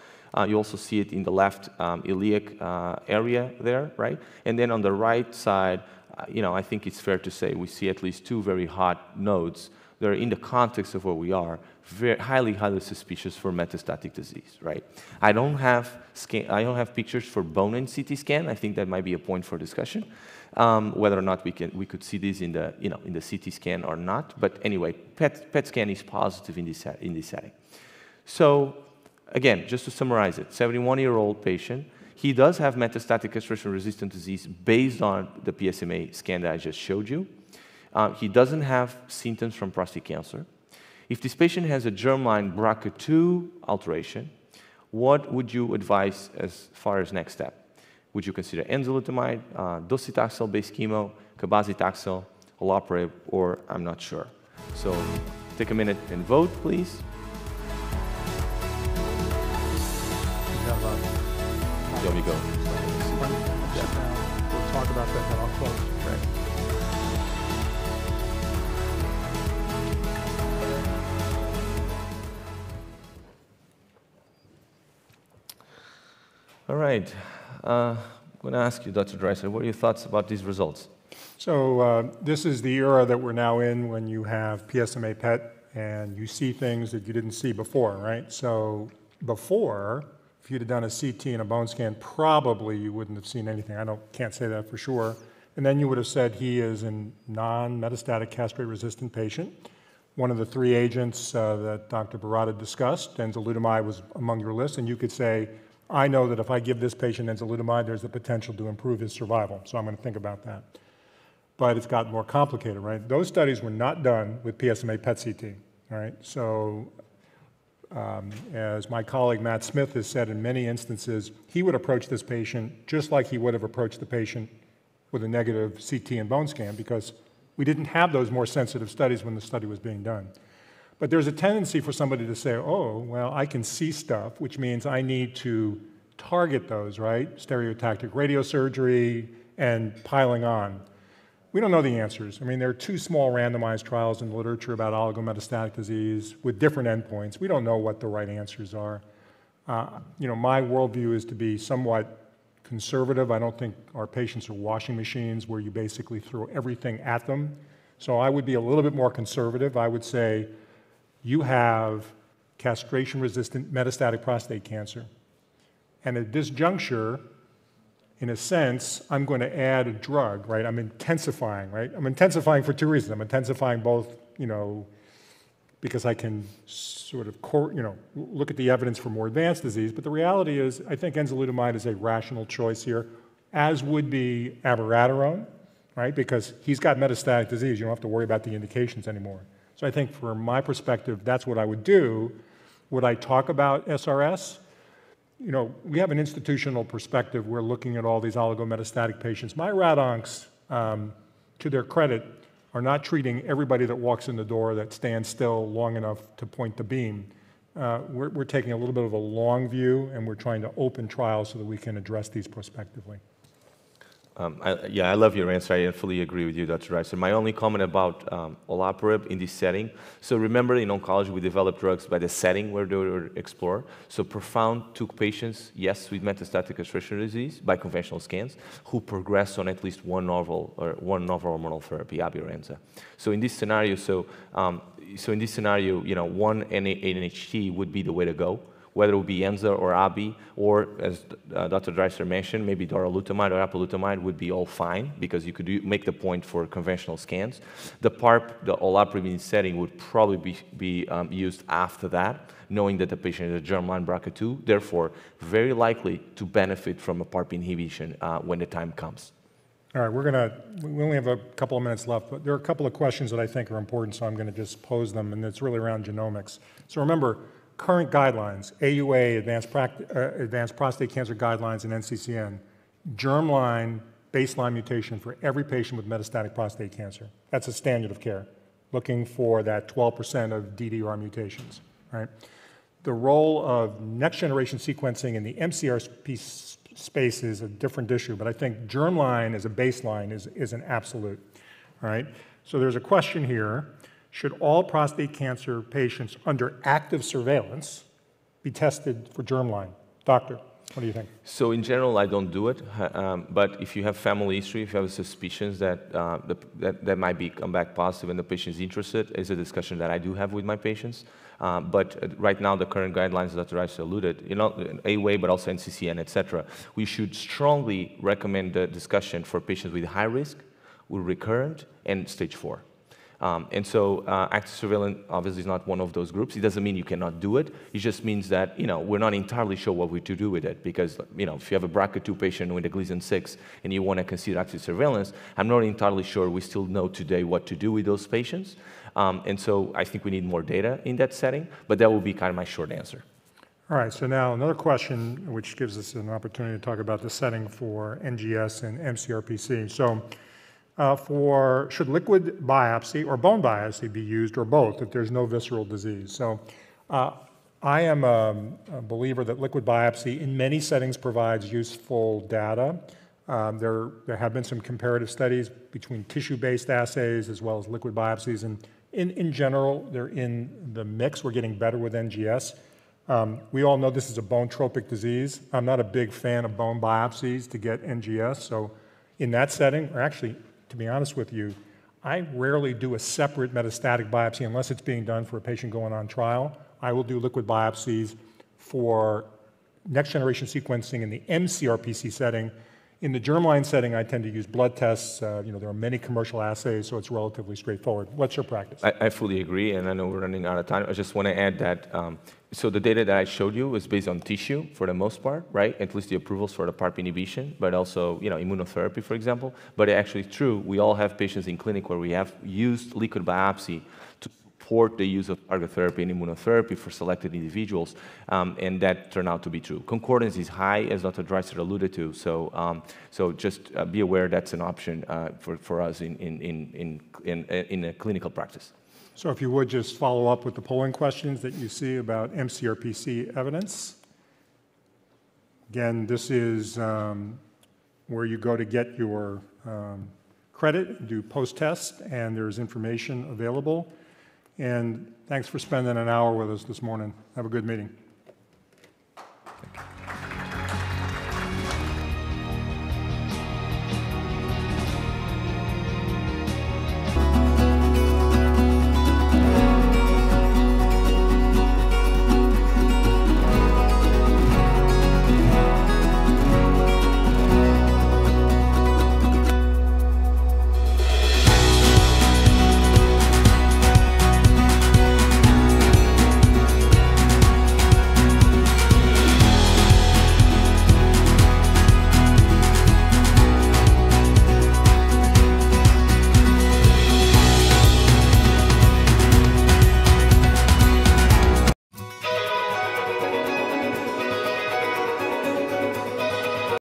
You also see it in the left iliac area there, right? And then on the right side, I think it's fair to say we see at least 2 very hot nodes that are in the context of where we are, very highly suspicious for metastatic disease, right? I don't have pictures for bone and CT scan. I think that might be a point for discussion, whether or not we could see this in the CT scan or not. But anyway, PET scan is positive in this setting. So again, just to summarize it, 71-year-old patient. He does have metastatic castration-resistant disease based on the PSMA scan that I just showed you. He doesn't have symptoms from prostate cancer. If this patient has a germline BRCA2 alteration, what would you advise as far as next step? Would you consider enzalutamide, docetaxel-based chemo, Cabazidoxal, olaparib, or I'm not sure? So take a minute and vote, please. There we go. We'll talk about that, then I'll close. Right. All right, going to ask you, Dr. Dreisser, what are your thoughts about these results? So this is the era that we're now in when you have PSMA PET and you see things that you didn't see before, right? So before, if you'd have done a CT and a bone scan, probably you wouldn't have seen anything. Can't say that for sure. And then you would have said he is a non-metastatic castrate-resistant patient. One of the 3 agents that Dr. Barata discussed, enzalutamide, was among your list, and you could say, I know that if I give this patient enzalutamide, there's the potential to improve his survival, so I'm going to think about that. But it's gotten more complicated, right? Those studies were not done with PSMA PET-CT, all right? So as my colleague Matt Smith has said in many instances, he would approach this patient just like he would have approached the patient with a negative CT and bone scan, because we didn't have those more sensitive studies when the study was being done. But there's a tendency for somebody to say, oh, well, I can see stuff, which means I need to target those, right? Stereotactic radiosurgery and piling on. We don't know the answers. I mean, there are 2 small randomized trials in the literature about oligometastatic disease with different endpoints. We don't know what the right answers are. My worldview is to be somewhat conservative. I don't think our patients are washing machines where you basically throw everything at them. So I would be a little bit more conservative. I would say you have castration-resistant metastatic prostate cancer. And at this juncture, in a sense, I'm going to add a drug, right? I'm intensifying, right? I'm intensifying for 2 reasons. I'm intensifying both, because I can sort of, look at the evidence for more advanced disease. But the reality is, I think enzalutamide is a rational choice here, as would be abiraterone, right? Because he's got metastatic disease. You don't have to worry about the indications anymore. So I think from my perspective, that's what I would do. Would I talk about SRS? We have an institutional perspective. We're looking at all these oligometastatic patients. My rad oncs, to their credit, are not treating everybody that walks in the door that stands still long enough to point the beam. We're taking a little bit of a long view, and we're trying to open trials so that we can address these prospectively. I love your answer. I fully agree with you, Dr. Dreisser. My only comment about olaparib in this setting, so remember in oncology we develop drugs by the setting where they were explored. So Profound took patients, yes, with metastatic castration disease by conventional scans, who progressed on at least one novel hormonal therapy, abirenza. So in this scenario, one NHT would be the way to go, whether it would be Enza or Abi, or as Dr. Dreisser mentioned, maybe darolutamide or apalutamide would be all fine, because you could make the point for conventional scans. The PARP, the olaparib setting, would probably be used after that, knowing that the patient is a germline BRCA2, therefore very likely to benefit from a PARP inhibition when the time comes. All right, we only have a couple of minutes left, but there are a couple of questions that I think are important, so I'm going to just pose them, and it's really around genomics. So remember, current guidelines, AUA, Advanced Prostate Cancer Guidelines, and NCCN, germline baseline mutation for every patient with metastatic prostate cancer. That's a standard of care, looking for that 12% of DDR mutations, right? The role of next-generation sequencing in the MCRP space is a different issue, but I think germline as a baseline is an absolute, all right? So there's a question here. Should all prostate cancer patients under active surveillance be tested for germline? Doctor, what do you think? So in general, I don't do it, but if you have family history, if you have suspicions that that might come back positive and the patient is interested, is a discussion that I do have with my patients. But right now, the current guidelines that Dreisser alluded, AWA, but also NCCN, et cetera, we should strongly recommend the discussion for patients with high risk, with recurrent, and stage 4. And so active surveillance obviously is not one of those groups. It doesn't mean you cannot do it. It just means that, we're not entirely sure what we to do with it, because, if you have a BRCA2 patient with a Gleason 6 and you want to consider active surveillance, I'm not entirely sure we still know today what to do with those patients. And so I think we need more data in that setting, but that will be kind of my short answer. All right, so now another question, which gives us an opportunity to talk about the setting for NGS and MCRPC. So should liquid biopsy or bone biopsy be used, or both, if there's no visceral disease? So I am a believer that liquid biopsy in many settings provides useful data. There have been some comparative studies between tissue-based assays as well as liquid biopsies, and in general, they're in the mix. We're getting better with NGS. We all know this is a bone-tropic disease. I'm not a big fan of bone biopsies to get NGS, so in that setting, or actually, to be honest with you, I rarely do a separate metastatic biopsy unless it's being done for a patient going on trial. I will do liquid biopsies for next-generation sequencing in the mCRPC setting. In the germline setting, I tend to use blood tests. There are many commercial assays, so it's relatively straightforward. What's your practice? I fully agree, and I know we're running out of time. I just want to add that, so the data that I showed you is based on tissue for the most part, right? At least the approvals for the PARP inhibition, but also, immunotherapy, for example. But actually true, we all have patients in clinic where we have used liquid biopsy to support the use of target therapy and immunotherapy for selected individuals, and that turned out to be true. Concordance is high, as Dr. Dreisser alluded to, so just be aware that's an option for us in a clinical practice. So if you would just follow up with the polling questions that you see about mCRPC evidence. Again, this is where you go to get your credit, do post-test, and there's information available. And thanks for spending an hour with us this morning. Have a good meeting.